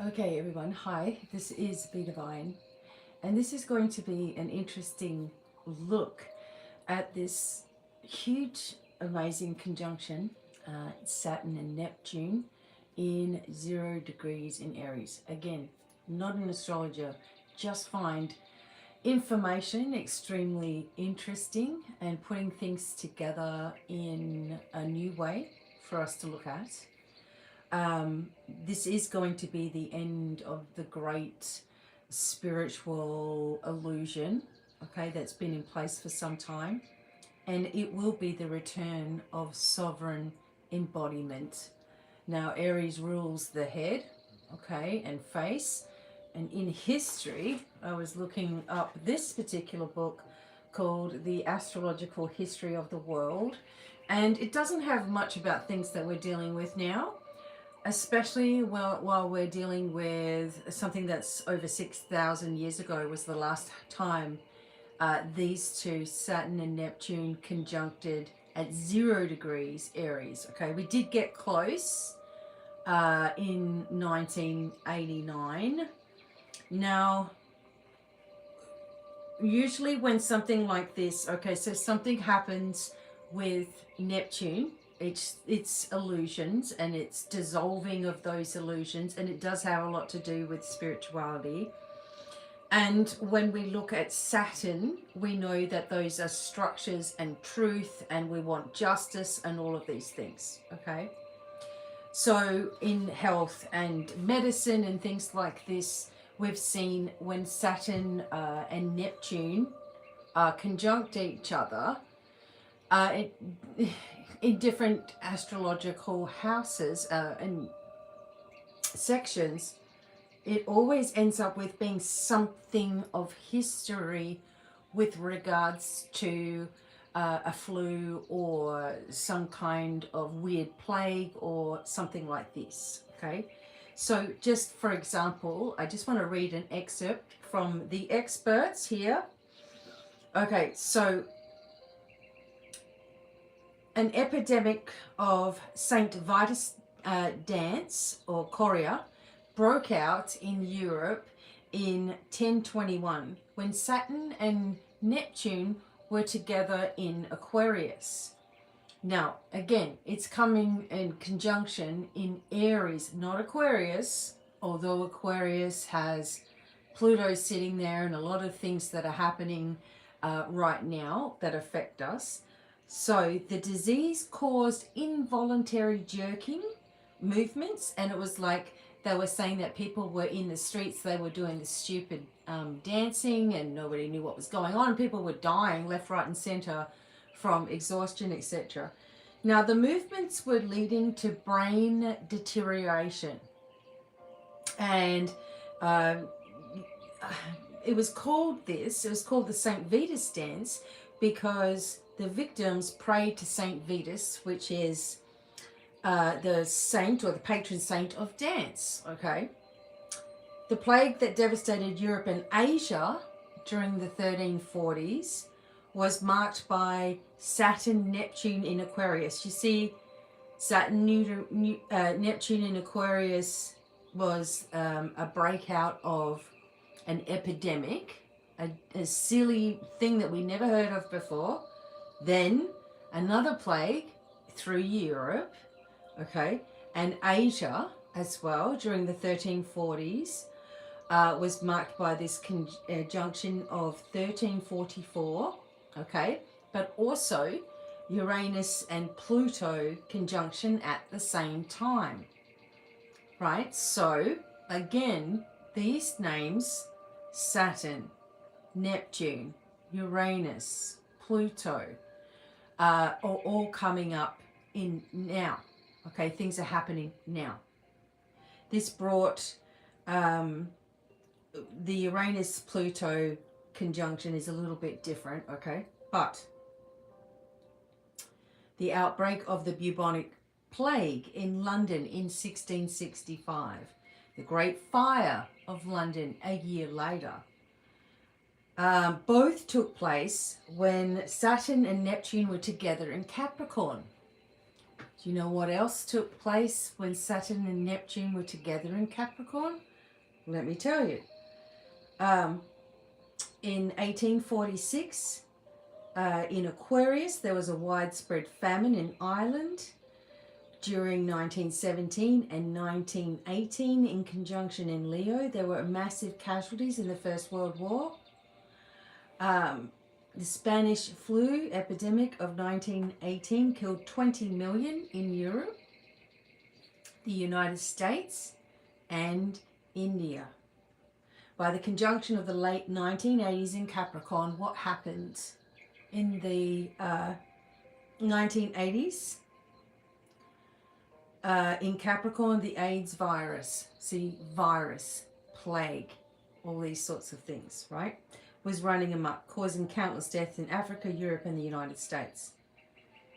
Okay everyone, hi, this is BDevine, and this is going to be an interesting look at this huge amazing conjunction, Saturn and Neptune in 0 degrees in Aries. Again, not an astrologer, just find information extremely interesting and putting things together in a new way for us to look at. This is going to be the end of the great spiritual illusion, okay, that's been in place for some time. And it will be the return of sovereign embodiment. Now, Aries rules the head, okay, and face. And in history, I was looking up this particular book called The Astrological History of the World. And it doesn't have much about things that we're dealing with now, especially while we're dealing with something that's over 6,000 years ago was the last time these two, Saturn and Neptune, conjuncted at 0 degrees Aries. Okay, we did get close in 1989. Now, usually when something like this, okay, so something happens with Neptune, it's illusions and it's dissolving of those illusions, and it does have a lot to do with spirituality. And when we look at Saturn, we know that those are structures and truth, and we want justice and all of these things, okay? So in health and medicine and things like this, we've seen when Saturn and Neptune conjunct each other, in different astrological houses and sections, it always ends up with being something of history with regards to a flu or some kind of weird plague or something like this, okay? So just for example, I just want to read an excerpt from the experts here. Okay, so an epidemic of Saint Vitus dance or chorea broke out in Europe in 1021 when Saturn and Neptune were together in Aquarius. Now, again, it's coming in conjunction in Aries, not Aquarius, although Aquarius has Pluto sitting there and a lot of things that are happening right now that affect us. So the disease caused involuntary jerking movements, and it was like they were saying that people were in the streets, they were doing the stupid dancing and nobody knew what was going on. People were dying left, right and center from exhaustion, etc. Now the movements were leading to brain deterioration, and it was called the Saint Vitus dance because the victims prayed to Saint Vitus, which is the saint or the patron saint of dance, okay? The plague that devastated Europe and Asia during the 1340s was marked by Saturn, Neptune in Aquarius. You see, Saturn, Neptune in Aquarius was a breakout of an epidemic, a silly thing that we never heard of before. Then another plague through Europe, okay, and Asia as well during the 1340s was marked by this conjunction of 1344, okay, but also Uranus and Pluto conjunction at the same time, right? So again, these names, Saturn, Neptune, Uranus, Pluto, are all coming up in now. Okay, things are happening now. This brought the Uranus-Pluto conjunction is a little bit different, okay? But the outbreak of the bubonic plague in London in 1665, the Great Fire of London a year later, both took place when Saturn and Neptune were together in Capricorn. Do you know what else took place when Saturn and Neptune were together in Capricorn? Let me tell you. In 1846, in Aquarius, there was a widespread famine in Ireland. During 1917 and 1918, in conjunction in Leo, there were massive casualties in the First World War. The Spanish flu epidemic of 1918 killed 20 million in Europe, the United States, and India. By the conjunction of the late 1980s in Capricorn, what happened in the 1980s? In Capricorn, the AIDS virus, virus, plague, all these sorts of things, right, was running amok, causing countless deaths in Africa, Europe, and the United States.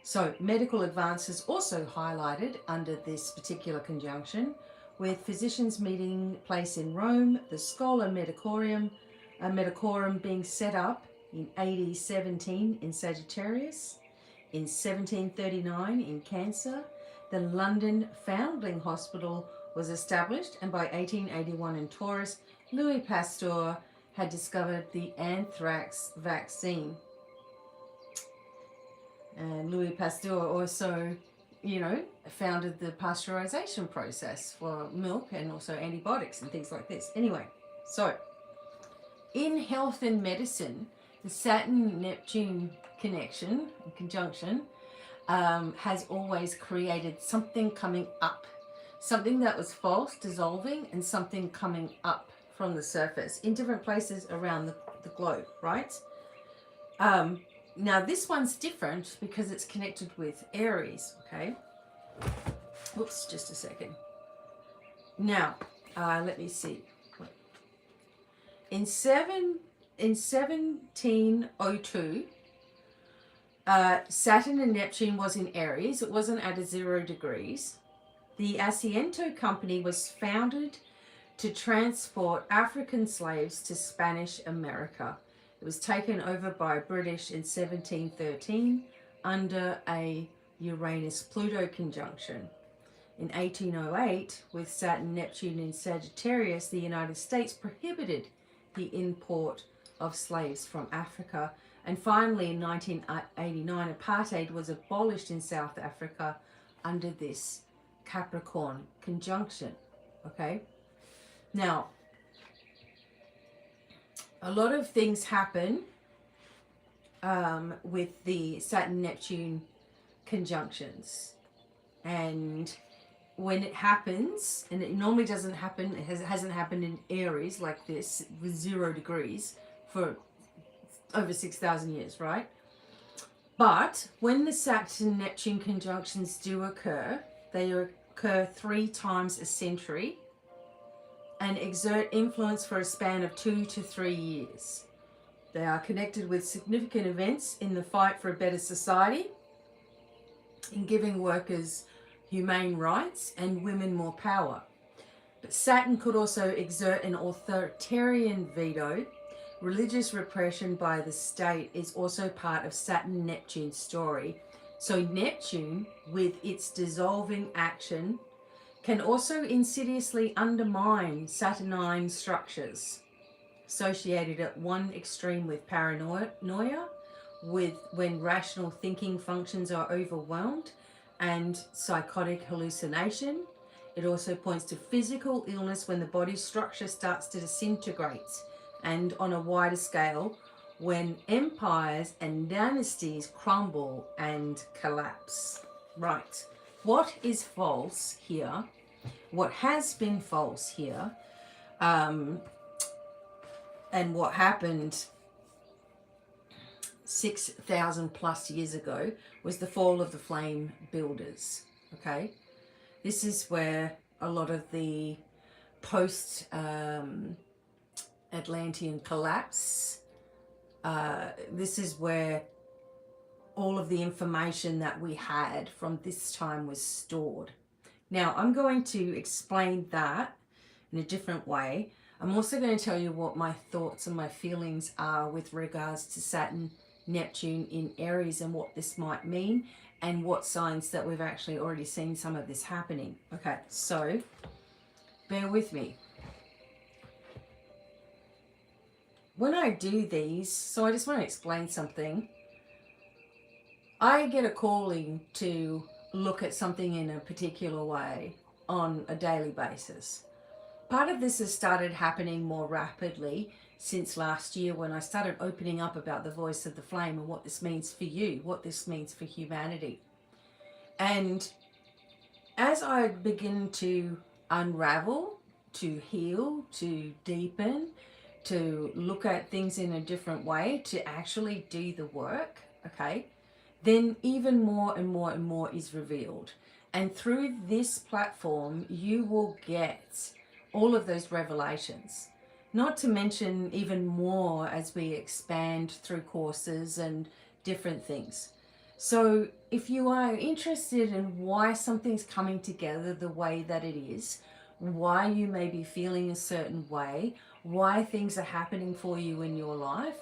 So medical advances also highlighted under this particular conjunction, with physicians meeting place in Rome, the Schola Medicorum being set up in AD 17 in Sagittarius, in 1739 in Cancer. The London Foundling Hospital was established, and by 1881 in Taurus, Louis Pasteur had discovered the anthrax vaccine. And Louis Pasteur also, founded the pasteurization process for milk and also antibiotics and things like this. Anyway, so in health and medicine, the Saturn-Neptune conjunction, has always created something coming up, something that was false, dissolving, and something coming up from the surface in different places around the globe, right? Now this one's different because it's connected with Aries, okay? Oops, just a second. Now, let me see. In 1702, Saturn and Neptune was in Aries. It wasn't at 0 degrees. The Asiento Company was founded to transport African slaves to Spanish America. It was taken over by British in 1713 under a Uranus-Pluto conjunction. In 1808, with Saturn-Neptune in Sagittarius, the United States prohibited the import of slaves from Africa. And finally, in 1989, apartheid was abolished in South Africa under this Capricorn conjunction, okay? Now, a lot of things happen with the Saturn-Neptune conjunctions. And when it happens, and it normally doesn't happen, it hasn't happened in Aries like this with 0 degrees for over 6,000 years, right? But when the Saturn-Neptune conjunctions do occur, they occur 3 times a century and exert influence for a span of 2 to 3 years. They are connected with significant events in the fight for a better society, in giving workers humane rights and women more power. But Saturn could also exert an authoritarian veto. Religious repression by the state is also part of Saturn-Neptune's story. So Neptune, with its dissolving action, can also insidiously undermine Saturnine structures associated at one extreme with paranoia, when rational thinking functions are overwhelmed, and psychotic hallucination. It also points to physical illness when the body's structure starts to disintegrate, and on a wider scale, when empires and dynasties crumble and collapse. Right. What is false here? What has been false here, and what happened 6,000 plus years ago was the fall of the flame builders, okay? This is where a lot of the post-Atlantean collapse, this is where all of the information that we had from this time was stored. Now, I'm going to explain that in a different way. I'm also going to tell you what my thoughts and my feelings are with regards to Saturn, Neptune in Aries and what this might mean, and what signs that we've actually already seen some of this happening. Okay, so bear with me. When I do these, so I just want to explain something. I get a calling to look at something in a particular way on a daily basis. Part of this has started happening more rapidly since last year when I started opening up about the voice of the flame and what this means for you, what this means for humanity. And as I begin to unravel, to heal, to deepen, to look at things in a different way, to actually do the work, okay, then even more and more and more is revealed. And through this platform, you will get all of those revelations. Not to mention even more as we expand through courses and different things. So if you are interested in why something's coming together the way that it is, why you may be feeling a certain way, why things are happening for you in your life,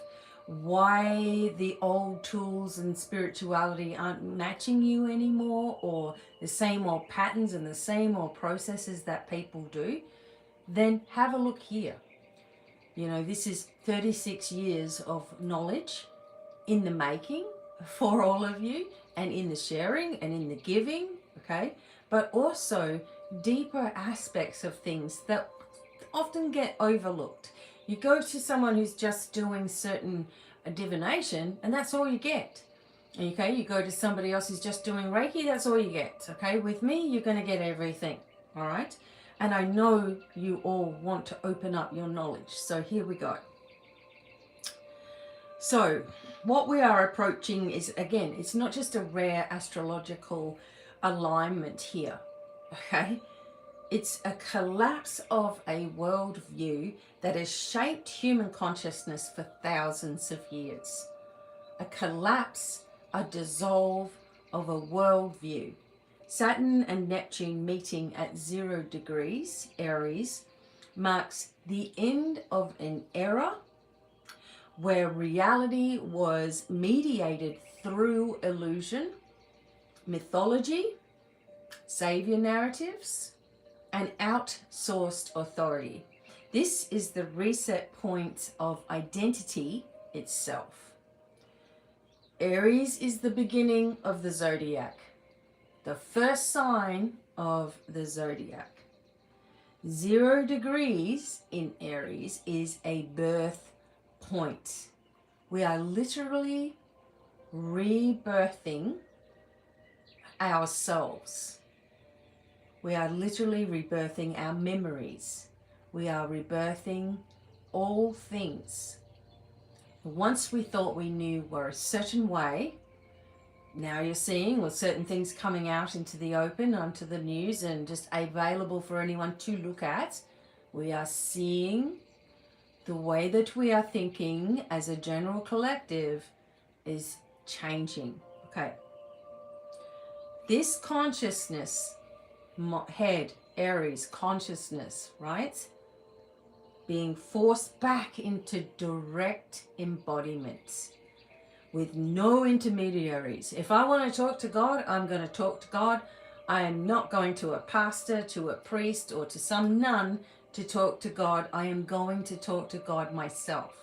why the old tools and spirituality aren't matching you anymore, or the same old patterns and the same old processes that people do, then have a look here. You know, this is 36 years of knowledge in the making for all of you, and in the sharing and in the giving, okay? But also deeper aspects of things that often get overlooked. You go to someone who's just doing certain divination and that's all you get. Okay, you go to somebody else who's just doing Reiki, that's all you get. Okay, with me, you're going to get everything. All right. And I know you all want to open up your knowledge. So here we go. So what we are approaching is, again, it's not just a rare astrological alignment here. Okay. It's a collapse of a worldview that has shaped human consciousness for thousands of years. A collapse, a dissolve of a worldview. Saturn and Neptune meeting at 0 degrees, Aries, marks the end of an era where reality was mediated through illusion, mythology, savior narratives, and outsourced authority. This is the reset point of identity itself. Aries is the beginning of the zodiac, the first sign of the zodiac. 0 degrees in Aries is a birth point. We are literally rebirthing ourselves. We are literally rebirthing our memories. We are rebirthing all things. Once we thought we knew were a certain way, now you're seeing with certain things coming out into the open, onto the news and just available for anyone to look at, we are seeing the way that we are thinking as a general collective is changing. Okay. This consciousness, head, Aries, consciousness, right? Being forced back into direct embodiment with no intermediaries. If I want to talk to God, I'm going to talk to God. I am not going to a pastor, to a priest, or to some nun to talk to God. I am going to talk to God myself.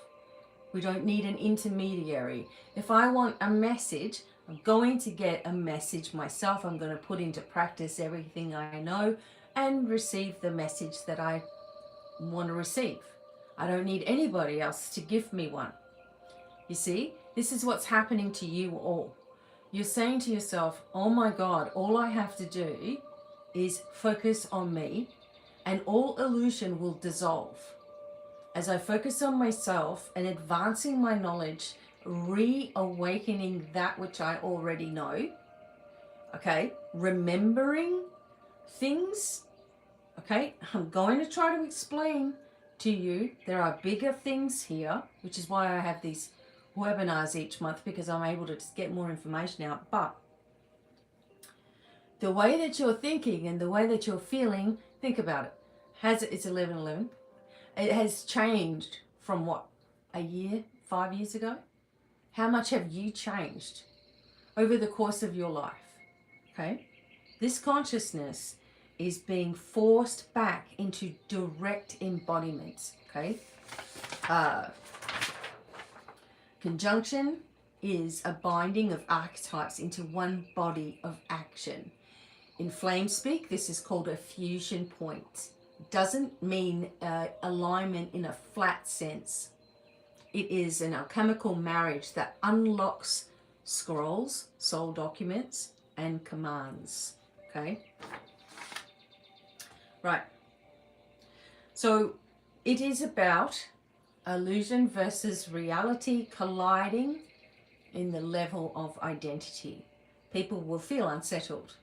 We don't need an intermediary. If I want a message, I'm going to get a message myself. I'm going to put into practice everything I know and receive the message that I want to receive. I don't need anybody else to give me one. You see, this is what's happening to you all. You're saying to yourself, oh my God, all I have to do is focus on me and all illusion will dissolve. As I focus on myself and advancing my knowledge, reawakening that which I already know, okay, remembering things, okay, I'm going to try to explain to you, there are bigger things here, which is why I have these webinars each month, because I'm able to just get more information out. But the way that you're thinking and the way that you're feeling, think about it. It's 11/11. It has changed from what, a year, 5 years ago? How much have you changed over the course of your life? Okay? This consciousness is being forced back into direct embodiment. Okay? Conjunction is a binding of archetypes into one body of action. In flame speak, this is called a fusion point. It doesn't mean alignment in a flat sense. It is an alchemical marriage that unlocks scrolls, soul documents, and commands. Okay? Right. So it is about illusion versus reality colliding in the level of identity. People will feel unsettled,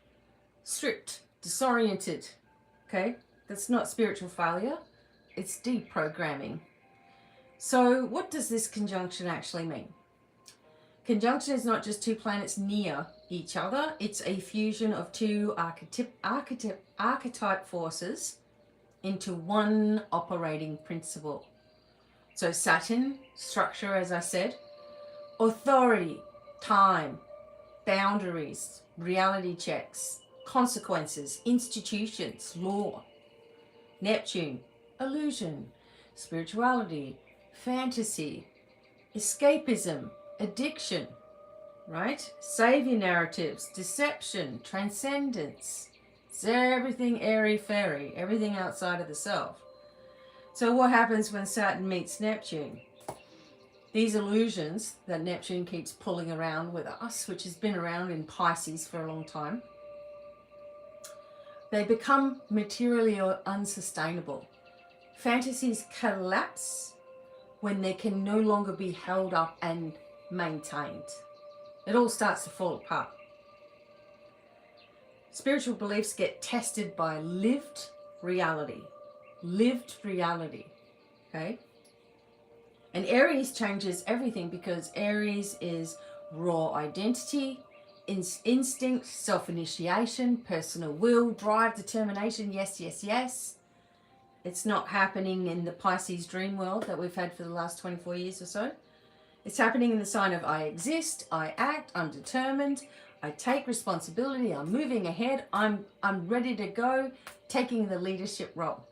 stripped, disoriented. Okay? That's not spiritual failure. It's deprogramming. So what does this conjunction actually mean? Conjunction is not just two planets near each other. It's a fusion of two archetype forces into one operating principle. So Saturn, structure, as I said, authority, time, boundaries, reality checks, consequences, institutions, law. Neptune, illusion, spirituality, fantasy, escapism, addiction, right? Savior narratives, deception, transcendence. It's everything airy-fairy, everything outside of the self. So what happens when Saturn meets Neptune? These illusions that Neptune keeps pulling around with us, which has been around in Pisces for a long time, they become materially unsustainable. Fantasies collapse when they can no longer be held up and maintained. It all starts to fall apart. Spiritual beliefs get tested by lived reality. Lived reality. Okay? And Aries changes everything because Aries is raw identity, instinct, self-initiation, personal will, drive, determination, yes, yes, yes. It's not happening in the Pisces dream world that we've had for the last 24 years or so. It's happening in the sign of I exist, I act, I'm determined, I take responsibility, I'm moving ahead, I'm ready to go, taking the leadership role.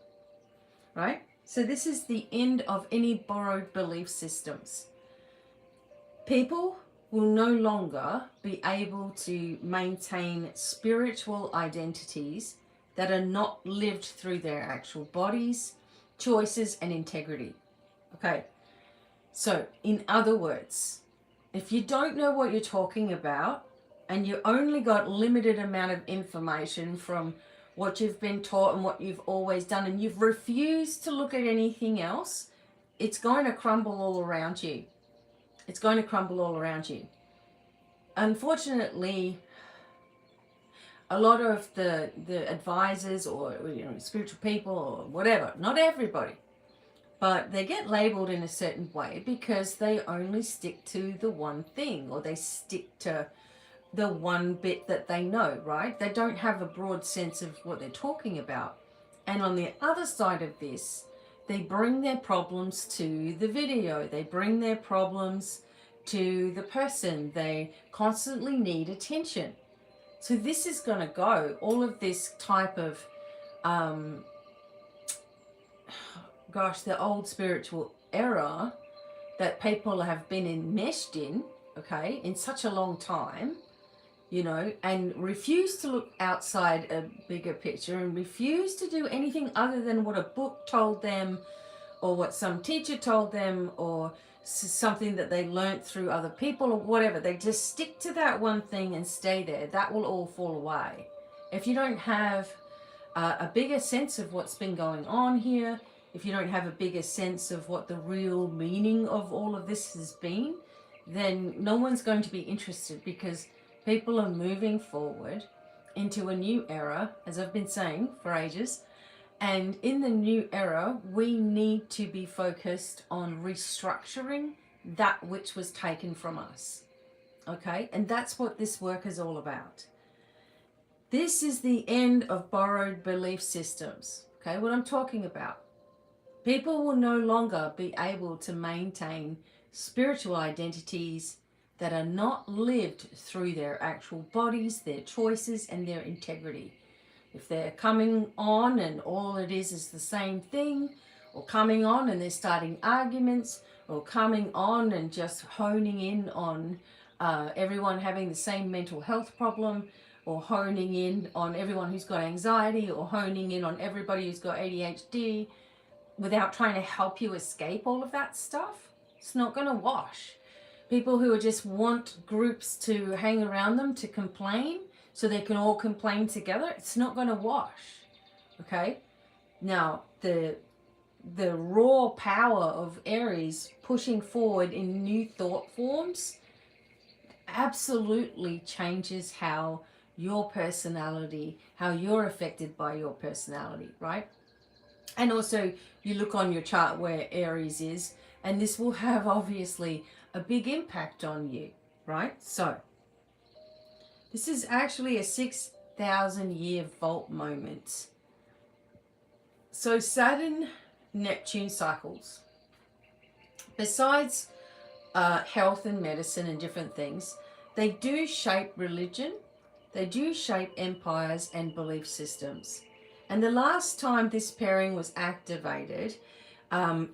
Right? So this is the end of any borrowed belief systems. People will no longer be able to maintain spiritual identities that are not lived through their actual bodies, choices, and integrity. Okay, so in other words, if you don't know what you're talking about and you only got limited amount of information from what you've been taught and what you've always done, and you've refused to look at anything else, it's going to crumble all around you. It's going to crumble all around you. Unfortunately, a lot of the advisors or spiritual people or whatever, not everybody, but they get labeled in a certain way because they only stick to the one thing, or they stick to the one bit that they know, right? They don't have a broad sense of what they're talking about. And on the other side of this, they bring their problems to the video. They bring their problems to the person. They constantly need attention. So this is going to go, all of this type of, the old spiritual era that people have been enmeshed in, okay, in such a long time, and refuse to look outside a bigger picture and refuse to do anything other than what a book told them or what some teacher told them or something that they learnt through other people or whatever. They just stick to that one thing and stay there. That will all fall away. If you don't have a bigger sense of what's been going on here, if you don't have a bigger sense of what the real meaning of all of this has been, then no one's going to be interested, because people are moving forward into a new era, as I've been saying for ages. And in the new era, we need to be focused on restructuring that which was taken from us. Okay? And that's what this work is all about. This is the end of borrowed belief systems. Okay? What I'm talking about. People will no longer be able to maintain spiritual identities that are not lived through their actual bodies, their choices, and their integrity. If they're coming on and all it is the same thing, or coming on and they're starting arguments, or coming on and just honing in on everyone having the same mental health problem, or honing in on everyone who's got anxiety, or honing in on everybody who's got ADHD, without trying to help you escape all of that stuff, it's not going to wash. People who just want groups to hang around them to complain so they can all complain together, it's not going to wash. Okay? Now, the raw power of Aries pushing forward in new thought forms absolutely changes how your personality, how you're affected by your personality, right? And also you look on your chart where Aries is, and this will have obviously a big impact on you, right? So this is actually a 6,000 year vault moment. So Saturn Neptune cycles, besides health and medicine and different things, they do shape religion, they do shape empires and belief systems. And the last time this pairing was activated,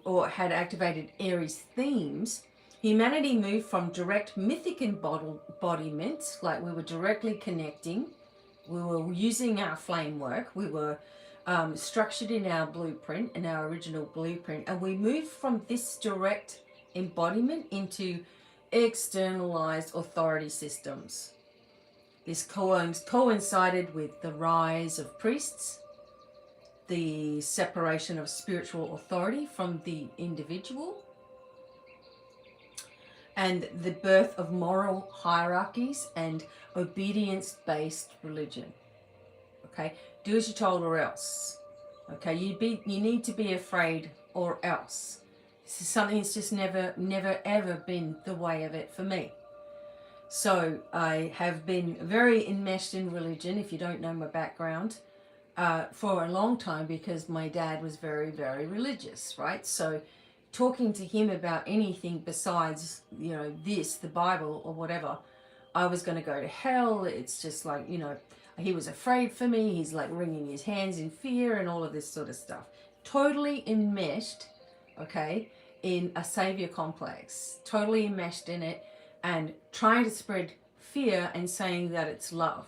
or had activated Aries themes, humanity moved from direct mythic embodiment, like we were directly connecting, we were using our flame work, we were structured in our blueprint, in our original blueprint, and we moved from this direct embodiment into externalized authority systems. This coincided with the rise of priests, the separation of spiritual authority from the individual, and the birth of moral hierarchies and obedience-based religion. Okay, do as you're told or else. Okay, you need to be afraid or else. This is something that's just never ever been the way of it for me. So I have been very enmeshed in religion, if you don't know my background, for a long time, because my dad was very, very religious, right? So talking to him about anything besides, you know, this, the Bible or whatever, I was going to go to hell. It's just like, you know, he was afraid for me. He's like wringing his hands in fear and all of this sort of stuff. Totally enmeshed, okay, in a savior complex. Totally enmeshed in it and trying to spread fear and saying that it's love.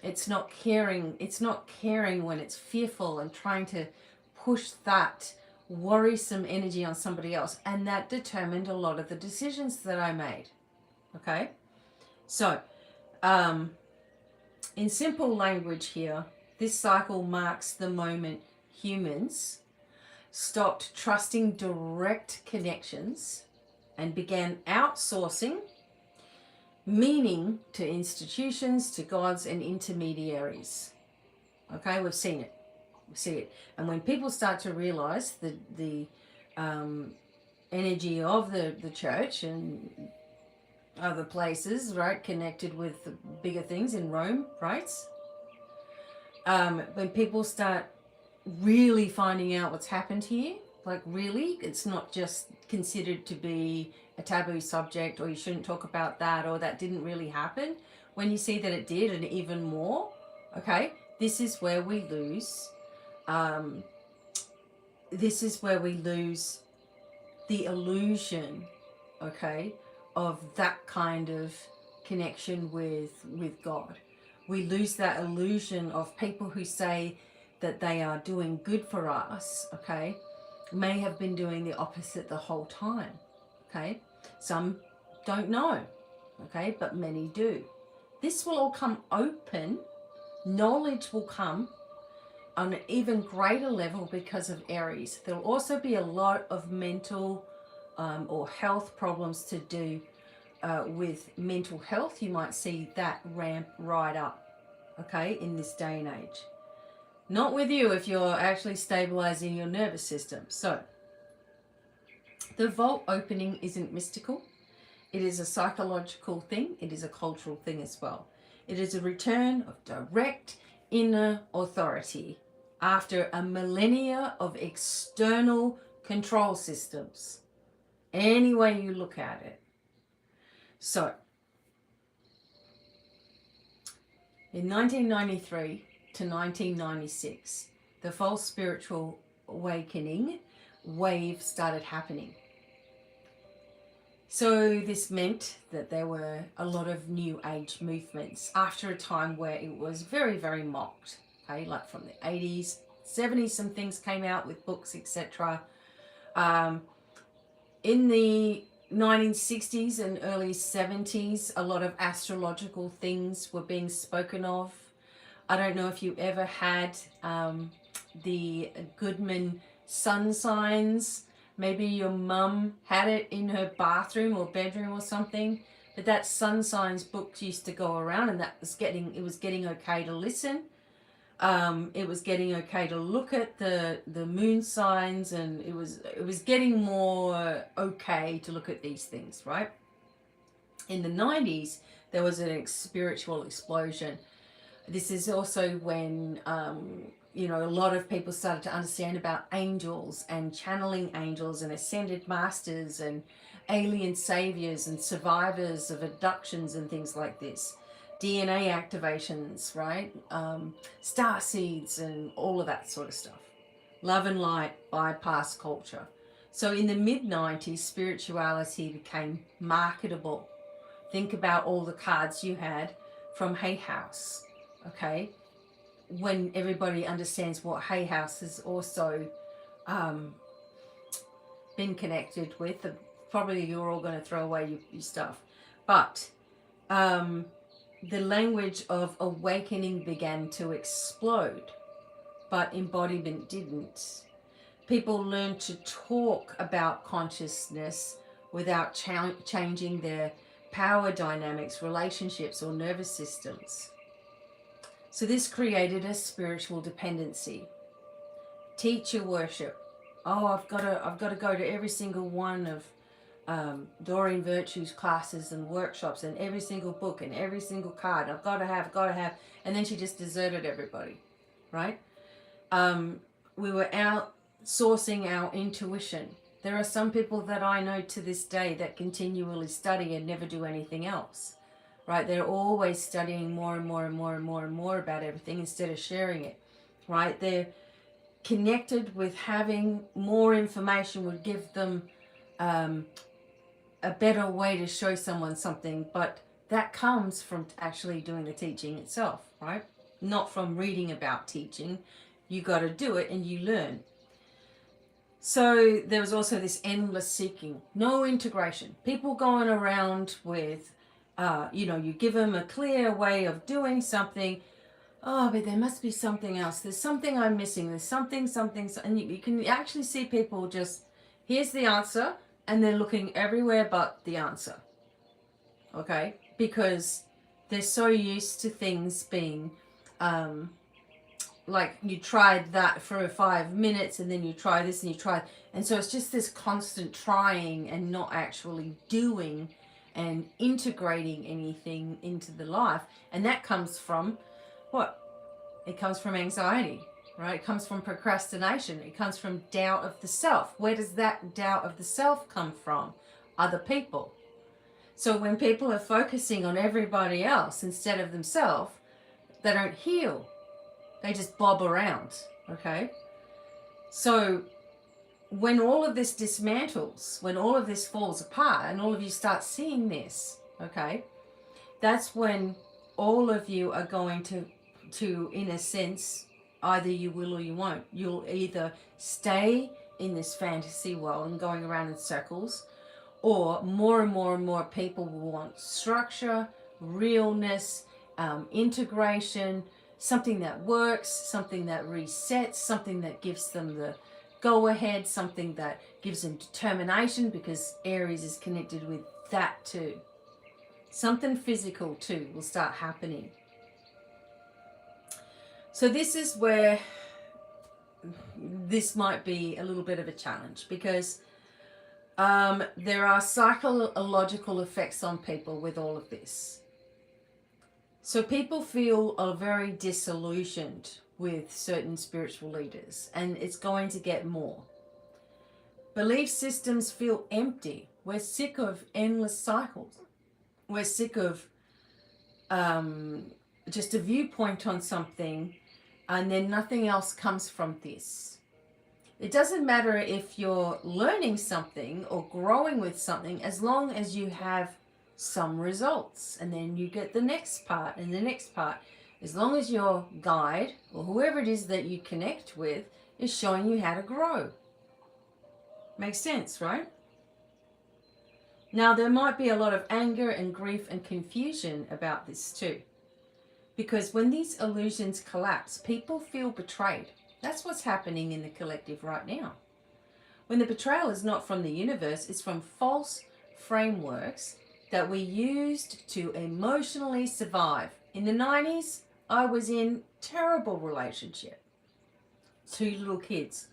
It's not caring. It's not caring when it's fearful and trying to push that worrisome energy on somebody else. And that determined a lot of the decisions that I made. Okay? So, in simple language here, this cycle marks the moment humans stopped trusting direct connections and began outsourcing meaning to institutions, to gods and intermediaries. Okay, we've seen it. We see it. And when people start to realize the energy of the church and other places, right, connected with the bigger things in Rome, right? When people start really finding out what's happened here, like really, it's not just considered to be a taboo subject, or you shouldn't talk about that, or that didn't really happen. When you see that it did, and even more, okay, this is where we lose. This is where we lose the illusion, okay, of that kind of connection with God. We lose that illusion of people who say that they are doing good for us, okay, may have been doing the opposite the whole time, okay? Some don't know, okay, but many do. This will all come open. Knowledge will come on an even greater level because of Aries. There will also be a lot of mental or health problems to do with mental health. You might see that ramp right up, okay, in this day and age. Not with you if you're actually stabilizing your nervous system. So, the vault opening isn't mystical. It is a psychological thing. It is a cultural thing as well. It is a return of direct inner authority after a millennia of external control systems. Any way you look at it. So, in 1993 to 1996, the false spiritual awakening wave started happening. So this meant that there were a lot of new age movements after a time where it was very, very mocked. Okay, like from the 80s, 70s, some things came out with books, etc. In the 1960s and early 70s, a lot of astrological things were being spoken of. I don't know if you ever had the Goodman sun signs. Maybe your mum had it in her bathroom or bedroom or something. But that sun signs book used to go around, and it was getting okay to listen. It was getting okay to look at the moon signs, and it was getting more okay to look at these things, right? In the 90s, there was a spiritual explosion. This is also when a lot of people started to understand about angels and channeling angels and ascended masters and alien saviors and survivors of abductions and things like this. DNA activations, right? Star seeds and all of that sort of stuff. Love and light bypass culture. So in the mid-90s, spirituality became marketable. Think about all the cards you had from Hay House, okay? When everybody understands what Hay House has also been connected with, probably you're all going to throw away your stuff. But the language of awakening began to explode, but embodiment didn't. People learned to talk about consciousness without changing their power dynamics, relationships, or nervous systems. So this created a spiritual dependency. Teacher worship. Oh, I've got to go to every single one of Doreen Virtue's classes and workshops and every single book and every single card. I've got to have. And then she just deserted everybody, right? We were outsourcing our intuition. There are some people that I know to this day that continually study and never do anything else, right? They're always studying more and more and more and more and more about everything instead of sharing it, right? They're connected with having more information would give them a better way to show someone something, but that comes from actually doing the teaching itself, right? Not from reading about teaching. You got to do it and you learn. So there was also this endless seeking, no integration. People going around with, you give them a clear way of doing something. Oh, but there must be something else. There's something I'm missing. There's something. And you can actually see people just, here's the answer, and they're looking everywhere but the answer. Okay? Because they're so used to things being like you tried that for 5 minutes and then you try this and you try, and so it's just this constant trying and not actually doing and integrating anything into the life. And that comes from what? It comes from anxiety, right? It comes from procrastination. It comes from doubt of the self. Where does that doubt of the self come from? Other people. So when people are focusing on everybody else instead of themselves, they don't heal. They just bob around, okay? So when all of this dismantles, when all of this falls apart and all of you start seeing this, okay, that's when all of you are going to in a sense, either you will or you won't. You'll either stay in this fantasy world and going around in circles, or more and more and more people will want structure, realness, integration, something that works, something that resets, something that gives them the go ahead, something that gives them determination, because Aries is connected with that too. Something physical too will start happening. So this is where this might be a little bit of a challenge, because there are psychological effects on people with all of this. So people feel very disillusioned with certain spiritual leaders, and it's going to get more. Belief systems feel empty. We're sick of endless cycles. we're sick of just a viewpoint on something and then nothing else comes from this. It doesn't matter if you're learning something or growing with something, as long as you have some results, and then you get the next part and the next part. As long as your guide or whoever it is that you connect with is showing you how to grow. Makes sense, right? Now, there might be a lot of anger and grief and confusion about this too. Because when these illusions collapse, people feel betrayed. That's what's happening in the collective right now. When the betrayal is not from the universe, it's from false frameworks that we used to emotionally survive. In the 90s, I was in terrible relationship. 2 little kids.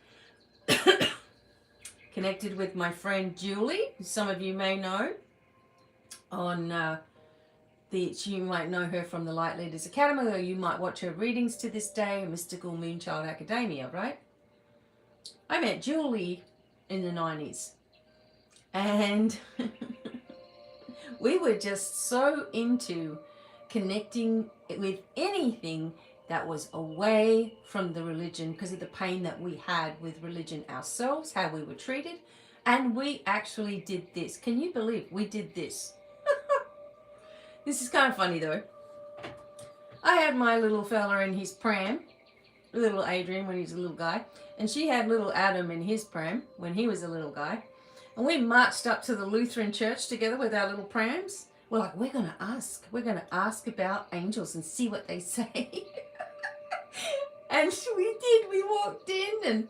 Connected with my friend Julie, who some of you may know, on you might know her from the Light Leaders Academy, or you might watch her readings to this day, Mystical Moonchild Academia, right? I met Julie in the 90s, and we were just so into connecting with anything that was away from the religion because of the pain that we had with religion ourselves, how we were treated. And we actually did this. Can you believe we did this? This is kind of funny though. I had my little fella in his pram, little Adrian when he was a little guy, and she had little Adam in his pram when he was a little guy. And we marched up to the Lutheran church together with our little prams. We're like, we're going to ask about angels and see what they say. And we did. We walked in and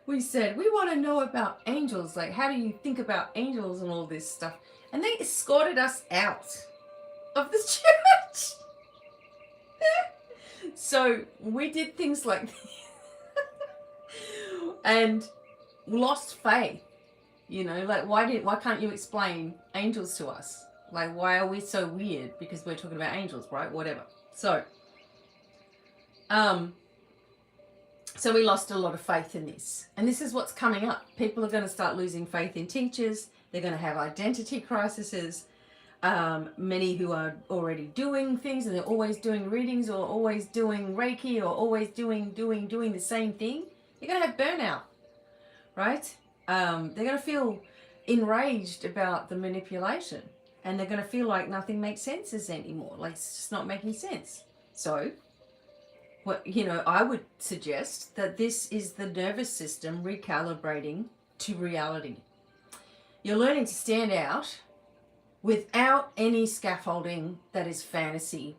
we said, we want to know about angels. Like, how do you think about angels and all this stuff? And they escorted us out of the church. So we did things like this. And lost faith. You know, like, why can't you explain angels to us? Like, why are we so weird? Because we're talking about angels, right? Whatever. So we lost a lot of faith in this. And this is what's coming up. People are going to start losing faith in teachers. They're going to have identity crises. Many who are already doing things and they're always doing readings or always doing Reiki or always doing the same thing. You're going to have burnout, right? They're going to feel enraged about the manipulation. And they're going to feel like nothing makes sense anymore. Like, it's just not making sense. So, I would suggest that this is the nervous system recalibrating to reality. You're learning to stand out without any scaffolding that is fantasy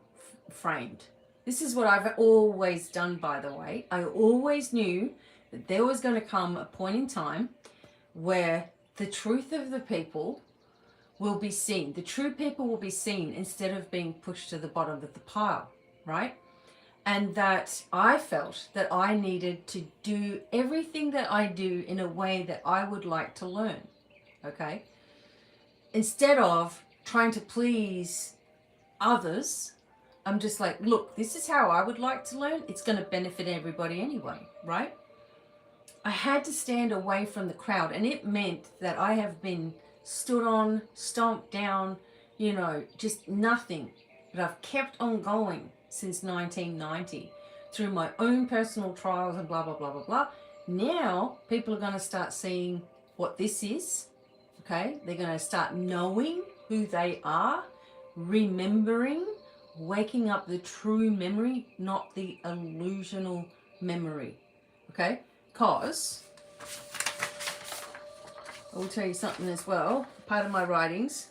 framed. This is what I've always done, by the way. I always knew that there was going to come a point in time where the truth of the people will be seen. The true people will be seen instead of being pushed to the bottom of the pile, right? And that I felt that I needed to do everything that I do in a way that I would like to learn, okay? Instead of trying to please others, I'm just like, look, this is how I would like to learn. It's going to benefit everybody anyway, right? I had to stand away from the crowd, and it meant that I have been stood on, stomped down, just nothing. But I've kept on going since 1990 through my own personal trials and blah, blah, blah, blah, blah. Now people are going to start seeing what this is, okay? They're going to start knowing who they are, remembering, waking up the true memory, not the illusional memory, okay? Because I will tell you something as well, part of my writings.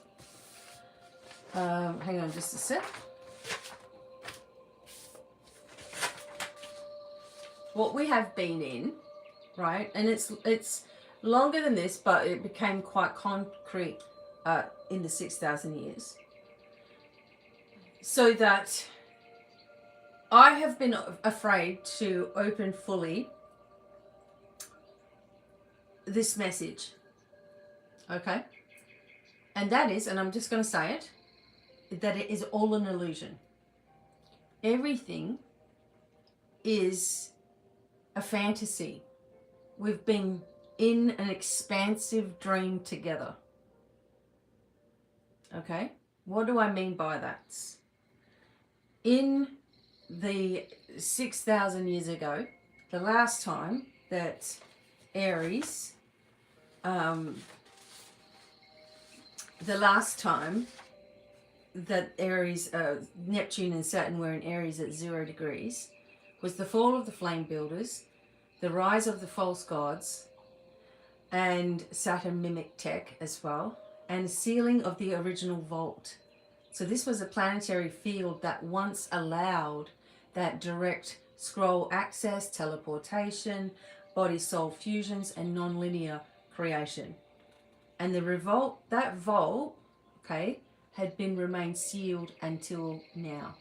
Hang on just a sec. What we have been in, right, and it's longer than this, but it became quite concrete in the 6,000 years. So that I have been afraid to open fully this message, okay? And that is, and I'm just going to say it, that it is all an illusion. Everything is a fantasy. We've been in an expansive dream together, okay? What do I mean by that? In the 6,000 years ago, the last time that Aries, Neptune and Saturn were in Aries at 0 degrees, was the fall of the flame builders, the rise of the false gods, and Saturn mimic tech as well, and sealing of the original vault. So this was a planetary field that once allowed that direct scroll access, teleportation, body-soul fusions, and non-linear creation. And that vault, okay, had been remained sealed until now.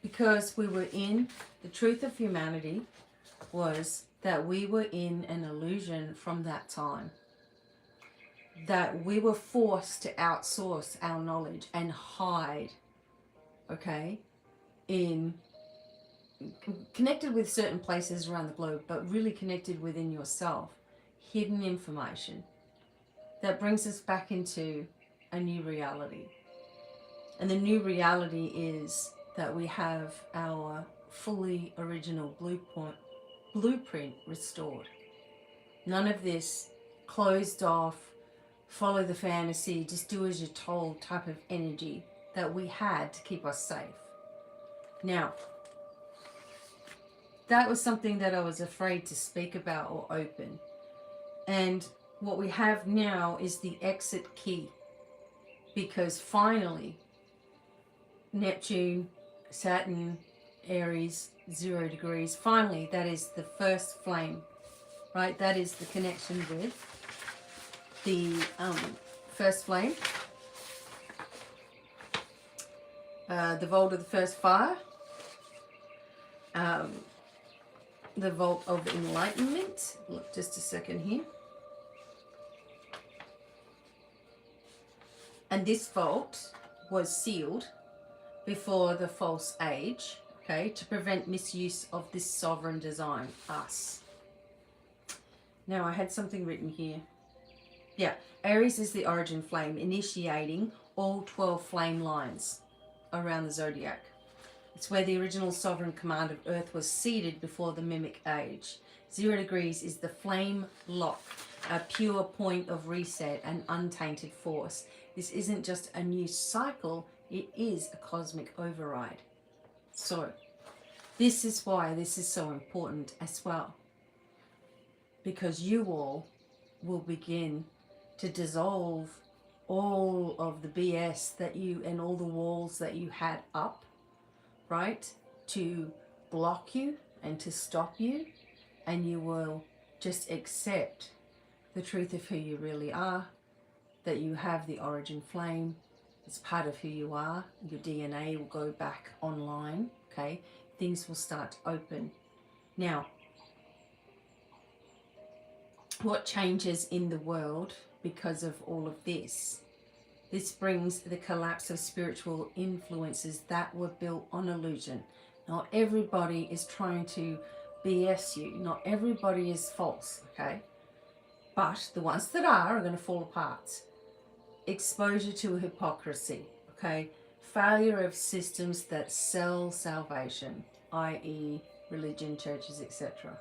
Because we were in, the truth of humanity was that we were in an illusion from that time. That we were forced to outsource our knowledge and hide, okay, connected with certain places around the globe, but really connected within yourself. Hidden information that brings us back into a new reality. And the new reality is that we have our fully original blueprint restored. None of this closed off, follow the fantasy, just do as you're told type of energy that we had to keep us safe. Now, that was something that I was afraid to speak about or open. And what we have now is the exit key. Because finally, Neptune, Saturn, Aries, 0 degrees, finally that is the first flame, right? That is the connection with the first flame, the vault of the first fire, the vault of enlightenment. Look, just a second here. And this vault was sealed before the false age, okay, to prevent misuse of this sovereign design, us. Now, I had something written here. Yeah, Aries is the origin flame, initiating all 12 flame lines around the zodiac. It's where the original sovereign command of Earth was seated before the mimic age. 0 degrees is the flame lock, a pure point of reset and untainted force. This isn't just a new cycle, it is a cosmic override. So, this is why this is so important as well. Because you all will begin to dissolve all of the BS that you, and all the walls that you had up, right, to block you and to stop you, and you will just accept the truth of who you really are, that you have the origin flame. It's part of who you are. Your DNA will go back online, okay? Things will start to open. Now, what changes in the world because of all of this? This brings the collapse of spiritual influences that were built on illusion. Not everybody is trying to BS you. Not everybody is false, okay? But the ones that are going to fall apart. Exposure to hypocrisy, okay? Failure of systems that sell salvation, i.e. religion, churches, etc.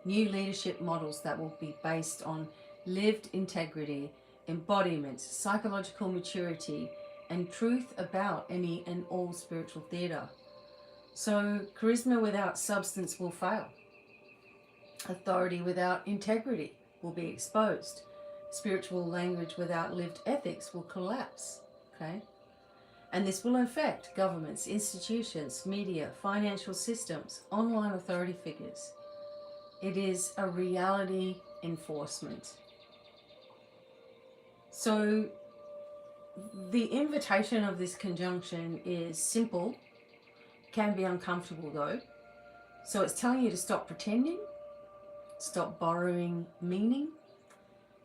New leadership models that will be based on lived integrity, embodiment, psychological maturity, and truth about any and all spiritual theatre. So charisma without substance will fail. Authority without integrity will be exposed. Spiritual language without lived ethics will collapse, okay? And this will affect governments, institutions, media, financial systems, online authority figures. It is a reality enforcement. So the invitation of this conjunction is simple, can be uncomfortable though. So it's telling you to stop pretending, stop borrowing meaning,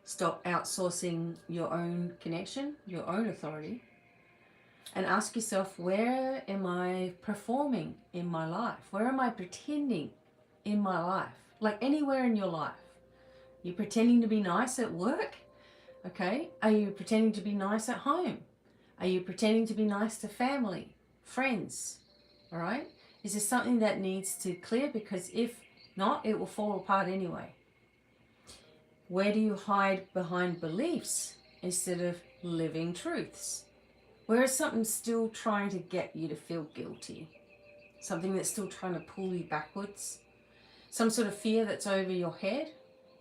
stop outsourcing your own connection, your own authority, and ask yourself, where am I performing in my life? Where am I pretending in my life? Like anywhere in your life. You're pretending to be nice at work? Okay. Are you pretending to be nice at home? Are you pretending to be nice to family, friends? All right? Is there something that needs to clear? Because if not, it will fall apart anyway. Where do you hide behind beliefs instead of living truths? Where is something still trying to get you to feel guilty? Something that's still trying to pull you backwards? Some sort of fear that's over your head?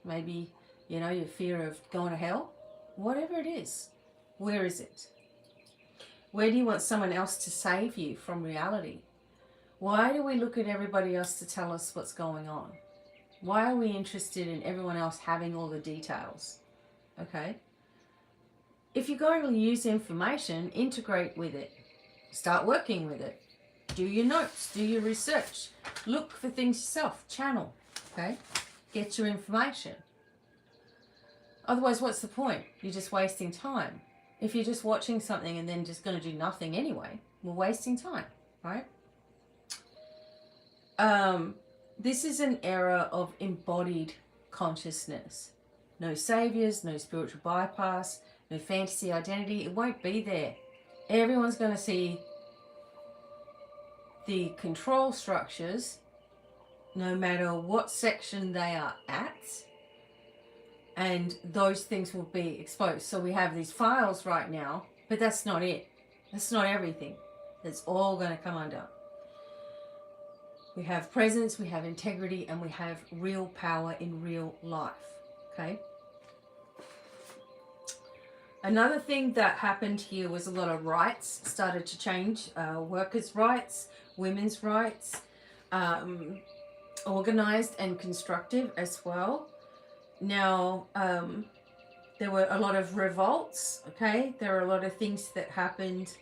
Maybe, you know, your fear of going to hell? Whatever it is, where is it? Where do you want someone else to save you from reality? Why do we look at everybody else to tell us what's going on? Why are we interested in everyone else having all the details? Okay? If you're going to use information, integrate with it. Start working with it. Do your notes, do your research. Look for things yourself, channel, okay? Get your information. Otherwise, what's the point? You're just wasting time. If you're just watching something and then just going to do nothing anyway, we're wasting time, right? This is an era of embodied consciousness. No saviors, no spiritual bypass, no fantasy identity. It won't be there. Everyone's going to see the control structures, no matter what section they are at, and those things will be exposed. So we have these files right now, but that's not it. That's not everything. It's all going to come under. We have presence, we have integrity, and we have real power in real life. Okay? Another thing that happened here was a lot of rights started to change. Workers' rights, women's rights, organized and constructive as well. Now, there were a lot of revolts, okay? There are a lot of things that happened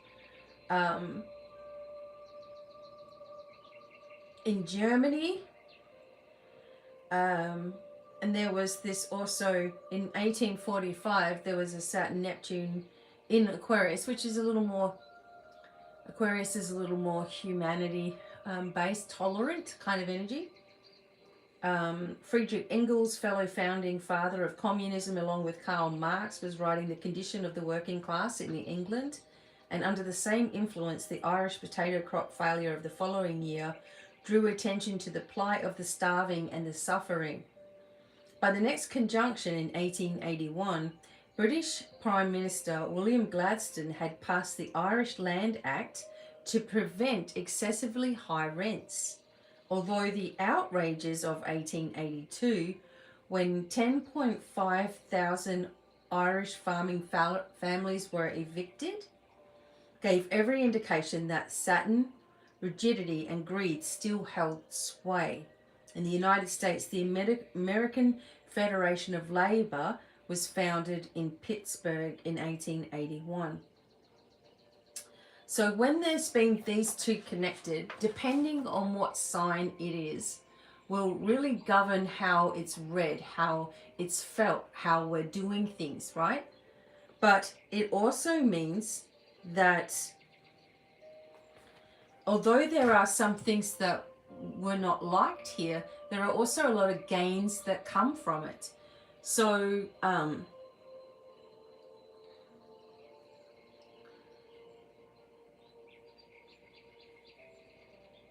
in Germany. And there was this also in 1845, there was a Saturn Neptune in Aquarius, which is a little more, Aquarius is a little more humanity based, tolerant kind of energy. Friedrich Engels, fellow founding father of communism, along with Karl Marx, was writing The Condition of the Working Class in England. And under the same influence, the Irish potato crop failure of the following year drew attention to the plight of the starving and the suffering. By the next conjunction in 1881, British Prime Minister William Gladstone had passed the Irish Land Act to prevent excessively high rents. Although the outrages of 1882, when 10.5 thousand Irish farming families were evicted, gave every indication that Saturn, rigidity and greed still held sway. In the United States, the American Federation of Labor was founded in Pittsburgh in 1881. So when there's been these two connected, depending on what sign it is, will really govern how it's read, how it's felt, how we're doing things, right? But it also means that although there are some things that were not liked here, there are also a lot of gains that come from it. So,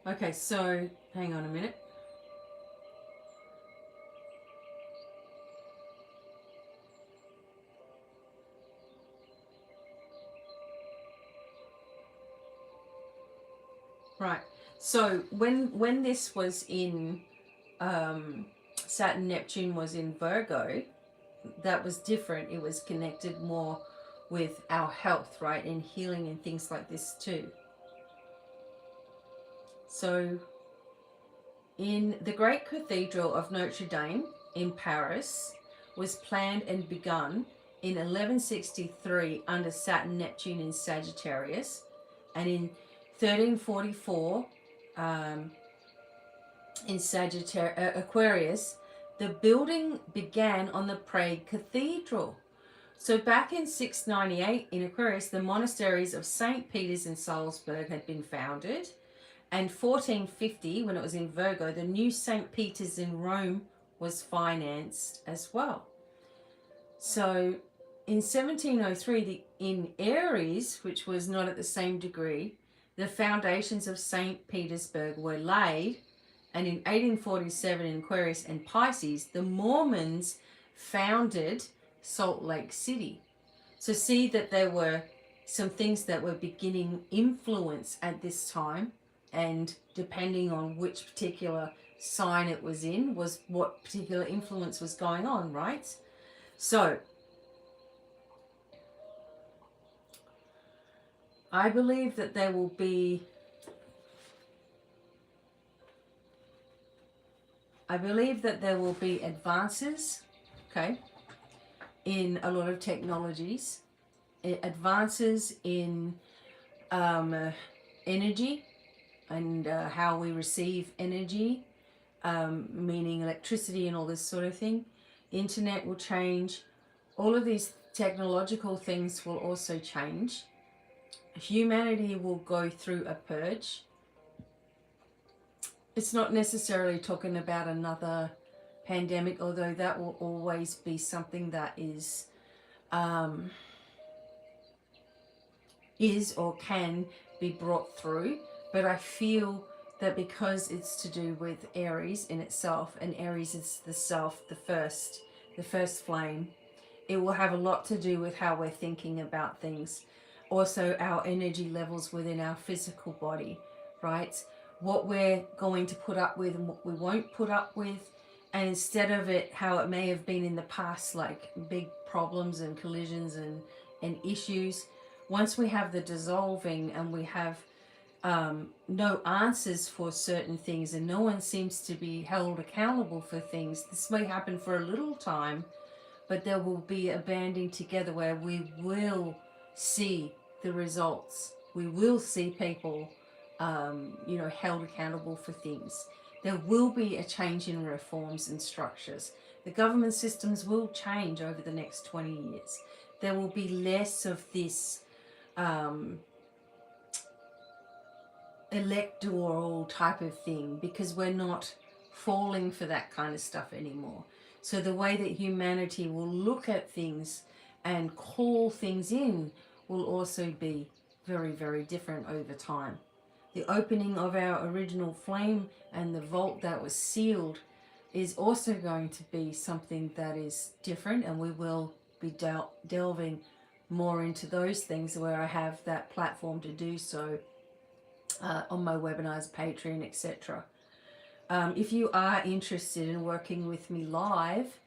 okay, so hang on a minute. Right. So when this was in Saturn Neptune was in Virgo, that was different. It was connected more with our health, right, and healing and things like this too. So in the Great Cathedral of Notre Dame in Paris was planned and begun in 1163 under Saturn Neptune in Sagittarius, and in 1344 in Aquarius, the building began on the Prague Cathedral. So back in 698 in Aquarius, the monasteries of St. Peter's in Salzburg had been founded. And 1450, when it was in Virgo, the new St. Peter's in Rome was financed as well. So in 1703, in Aries, which was not at the same degree, the foundations of St. Petersburg were laid, and in 1847 in Aquarius and Pisces, the Mormons founded Salt Lake City. So see that there were some things that were beginning influence at this time, and depending on which particular sign it was in, was what particular influence was going on, right? So I believe that there will be advances, okay, in a lot of technologies, advances in energy and how we receive energy, meaning electricity and all this sort of thing. Internet will change. All of these technological things will also change. Humanity will go through a purge. It's not necessarily talking about another pandemic, although that will always be something that is or can be brought through. But I feel that because it's to do with Aries in itself, and Aries is the self, the first flame, it will have a lot to do with how we're thinking about things. Also, our energy levels within our physical body, right? What we're going to put up with and what we won't put up with. And instead of it, how it may have been in the past, like big problems and collisions and issues, once we have the dissolving and we have no answers for certain things and no one seems to be held accountable for things, this may happen for a little time, but there will be a banding together where we will see the results. We will see people, held accountable for things. There will be a change in reforms and structures. The government systems will change over the next 20 years. There will be less of this electoral type of thing, because we're not falling for that kind of stuff anymore. So the way that humanity will look at things and call things in will also be very, very different over time. The opening of our original flame and the vault that was sealed is also going to be something that is different, and we will be delving more into those things where I have that platform to do so, on my webinars, Patreon, etc. If you are interested in working with me live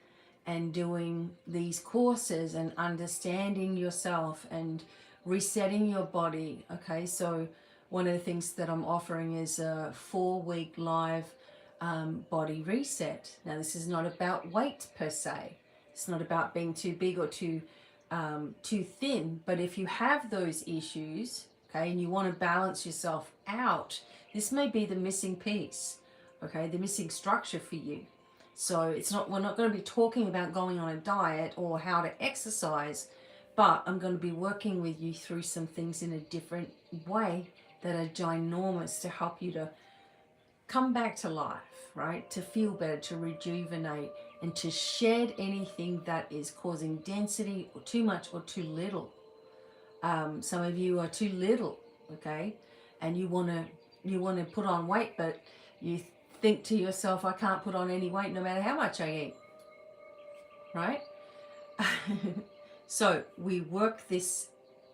and doing these courses and understanding yourself and resetting your body, okay, so one of the things that I'm offering is a 4-week live body reset. Now, this is not about weight per se. It's not about being too big or too thin. But if you have those issues, okay, and you want to balance yourself out, this may be the missing piece, okay, the missing structure for you. So we're not going to be talking about going on a diet or how to exercise, but I'm going to be working with you through some things in a different way that are ginormous to help you to come back to life, right? To feel better, to rejuvenate, and to shed anything that is causing density or too much or too little. Some of you are too little, okay? And you want to put on weight, but you think to yourself, I can't put on any weight no matter how much I eat, right? So we work this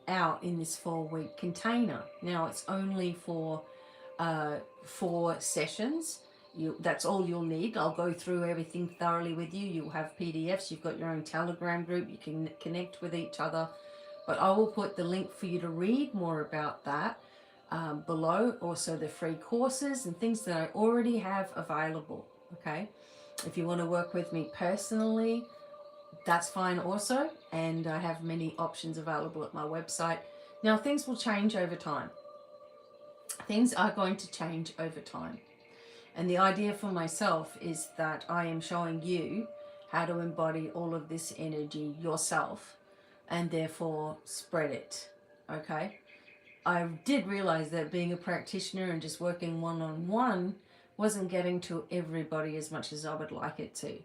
out in this 4-week container. Now it's only for 4 sessions. That's all you'll need. I'll go through everything thoroughly with you. You'll have PDFs. You've got your own Telegram group. You can connect with each other. But I will put the link for you to read more about that below. Also the free courses and things that I already have available. Okay. If you want to work with me personally, that's fine also. And I have many options available at my website. Now, things will change over time. Things are going to change over time. And the idea for myself is that I am showing you how to embody all of this energy yourself and therefore spread it. Okay? I did realize that being a practitioner and just working one-on-one wasn't getting to everybody as much as I would like it to.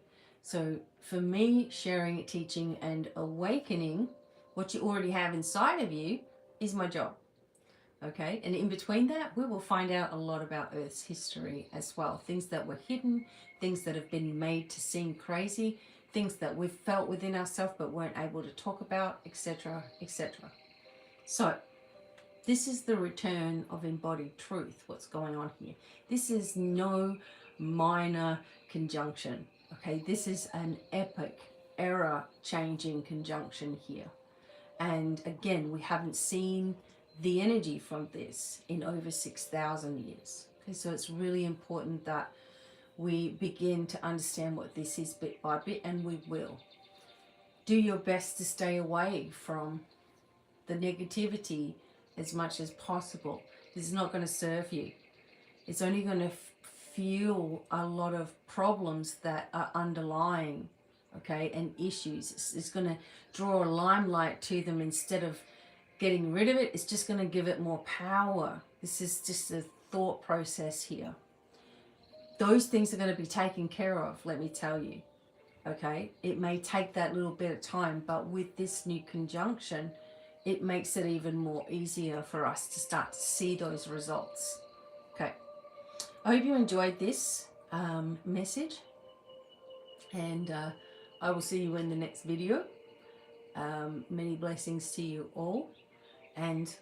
So for me, sharing, teaching, and awakening what you already have inside of you is my job. Okay, and in between that, we will find out a lot about Earth's history as well. Things that were hidden, things that have been made to seem crazy, things that we've felt within ourselves but weren't able to talk about, etc., etc. So, this is the return of embodied truth, what's going on here. This is no minor conjunction. Okay, this is an epic, era-changing conjunction here. And again, we haven't seen the energy from this in over 6,000 years. Okay, so it's really important that we begin to understand what this is bit by bit, and we will. Do your best to stay away from the negativity as much as possible. This is not going to serve you. It's only going to fuel a lot of problems that are underlying, okay, and issues. It's going to draw a limelight to them instead of getting rid of it. It's just going to give it more power. This is just a thought process here. Those things are going to be taken care of, let me tell you. Okay, it may take that little bit of time, but with this new conjunction, it makes it even more easier for us to start to see those results. Okay, I hope you enjoyed this message, and I will see you in the next video. Many blessings to you all, and